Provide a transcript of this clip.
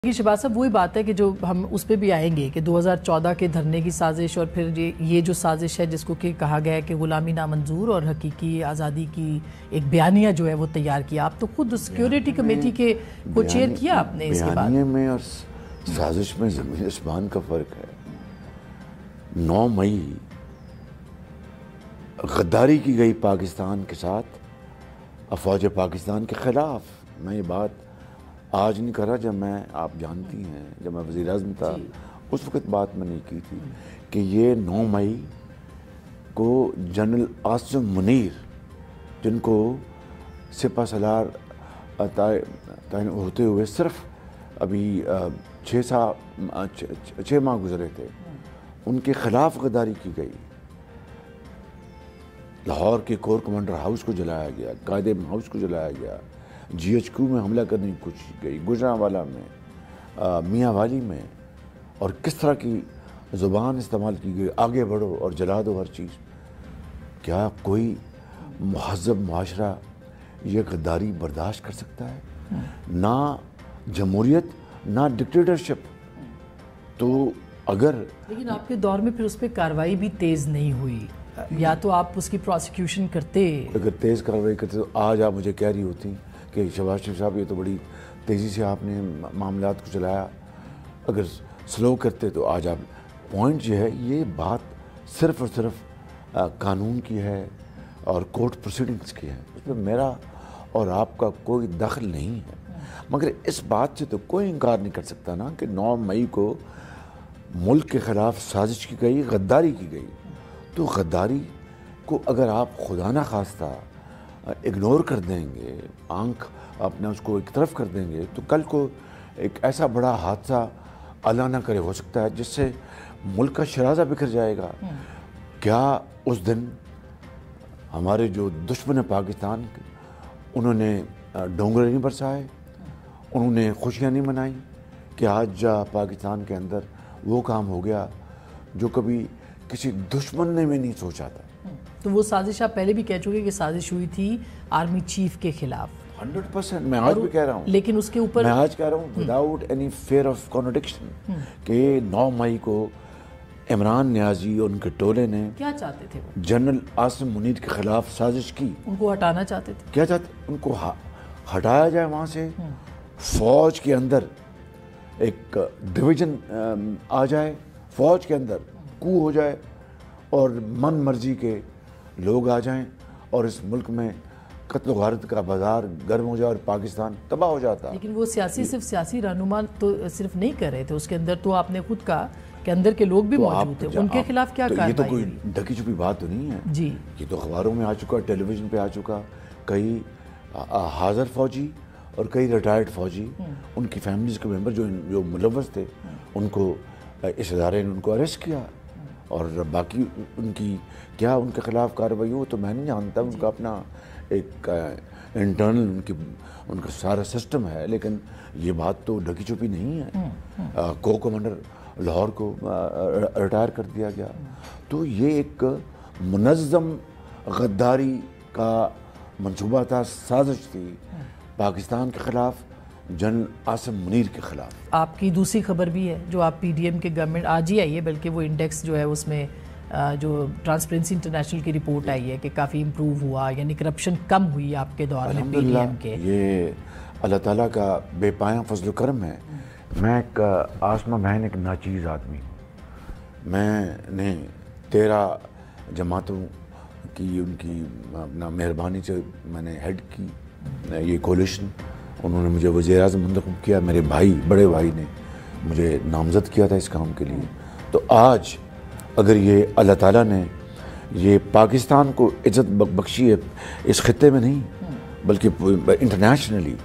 कि शहबाज साहब वही बात है कि जो हम उस पर भी आएंगे कि 2014 के धरने की साजिश और फिर ये जो साजिश है जिसको कि कहा गया है कि गुलामी नामंजूर और हकीकी आज़ादी की एक बयानिया जो है वो तैयार किया। आप तो खुद सिक्योरिटी कमेटी के को चेयर किया आपने। इसके बाद में और साजिश में ज़मीन आसमान का फ़र्क है। 9 मई गद्दारी की गई पाकिस्तान के साथ, अफवाज पाकिस्तान के ख़िलाफ़। मैं ये बात आज नहीं कर रहा, जब मैं, आप जानती हैं, जब मैं वज़ीर आज़म था उस वक़्त बात मैंने की थी कि ये 9 मई को जनरल आसिम मुनीर, जिनको सिपा सलार तैन होते हुए सिर्फ अभी 6 माह गुजरे थे, उनके ख़िलाफ़ गद्दारी की गई। लाहौर के कोर कमांडर हाउस को जलाया गया, कायदे हाउस को जलाया गया, GHQ में हमला करने की कोशिश की गई, गुजरांवाला में, मियाँ वाली में, और किस तरह की ज़ुबान इस्तेमाल की गई, आगे बढ़ो और जला दो हर चीज़। क्या कोई महज़ब मुआशरा ये गद्दारी बर्दाश्त कर सकता है? ना जमहूरियत ना डिक्टेटरशिप। तो अगर लेकिन आपके दौर में फिर उस पर कार्रवाई भी तेज़ नहीं हुई, या तो आप उसकी प्रोसिक्यूशन करते। अगर तेज़ कार्रवाई करते तो आज आप मुझे कह रही होती कि शहबाज शरीफ साहब ये तो बड़ी तेज़ी से आपने मामलात को चलाया। अगर स्लो करते तो आज आप, पॉइंट जो है, ये बात सिर्फ़ और सिर्फ कानून की है और कोर्ट प्रोसीडिंग्स की है, उसमें मेरा और आपका कोई दखल नहीं है। मगर इस बात से तो कोई इनकार नहीं कर सकता ना कि 9 मई को मुल्क के ख़िलाफ़ साजिश की गई, गद्दारी की गई। तो गद्दारी को अगर आप खुदा न खास्ता इग्नोर कर देंगे, आंख अपने उसको एक तरफ कर देंगे, तो कल को एक ऐसा बड़ा हादसा अल्लाह ना करे हो सकता है जिससे मुल्क का शराजा बिखर जाएगा। क्या उस दिन हमारे जो दुश्मन है पाकिस्तान, उन्होंने डोंगर नहीं बरसाए, उन्होंने खुशियाँ नहीं मनाई कि आज पाकिस्तान के अंदर वो काम हो गया जो कभी किसी दुश्मन ने भी नहीं सोचा था। तो वो साजिश आप पहले भी कह चुके कि साजिश हुई थी आर्मी चीफ के खिलाफ। 100% मैं आज भी कह रहा हूँ, लेकिन उसके ऊपर मैं आज कह रहा हूँ without any fair of contradiction कि 9 मई को इमरान नियाजी और उनके टोले ने क्या चाहते थे? वो जनरल आसिम मुनीर के खिलाफ साजिश की। उनको हटाना चाहते थे। क्या चाहते? उनको हटाया जाए वहाँ से, फौज के अंदर एक डिवीजन आ जाए, फौज के अंदर कू हो जाए और मन मर्जी के लोग आ जाएं और इस मुल्क में कत्ल गारत का बाजार गर्म हो जाए और पाकिस्तान तबाह हो जाता। लेकिन वो सिर्फ सियासी रहनुमा तो सिर्फ नहीं कर रहे थे, उसके अंदर तो आपने खुद कहा कि अंदर के लोग भी तो मौजूद थे। उनके खिलाफ क्या कार्रवाई? ये तो कोई ढकी छुपी बात तो नहीं है जी। ये तो अखबारों में आ चुका, टेलीविजन पे आ चुका। कई हाजिर फौजी और कई रिटायर्ड फौजी, उनकी फैमिलीज के मेंबर जो मुलव्वस थे, उनको इस इदारे ने उनको अरेस्ट किया। और बाकी उनकी क्या उनके खिलाफ कार्रवाई हो तो मैं नहीं जानता, उनका अपना एक इंटरनल उनका सारा सिस्टम है। लेकिन ये बात तो ढकी छुपी नहीं है। को कमांडर लाहौर को रिटायर कर दिया गया। तो ये एक मुनज़्ज़म गद्दारी का मंसूबा था, साजिश थी पाकिस्तान के ख़िलाफ़, जनरल आसिम मुनीर के खिलाफ। आपकी दूसरी खबर भी है जो आप PDM के गवर्नमेंट आज ही आई है, बल्कि वो इंडेक्स जो है उसमें जो ट्रांसपेरेंसी इंटरनेशनल की रिपोर्ट आई है कि काफ़ी इम्प्रूव हुआ, यानी करप्शन कम हुई आपके दौर में PDM के। ये अल्लाह ताला का बेपाया फजल करम है। मैं एक आसमा बहन एक नाचीज़ आदमी, मैंने 13 जमातों की उनकी अपना मेहरबानी से मैंने हेड की ये कोलिशन। उन्होंने मुझे वज़ीर आज़म मुंतखब किया, मेरे भाई, बड़े भाई ने मुझे नामज़द किया था इस काम के लिए। तो आज अगर ये अल्लाह ताला ने ये पाकिस्तान को इज़्ज़त बख्शी है, इस खित्ते में नहीं बल्कि इंटरनेशनली,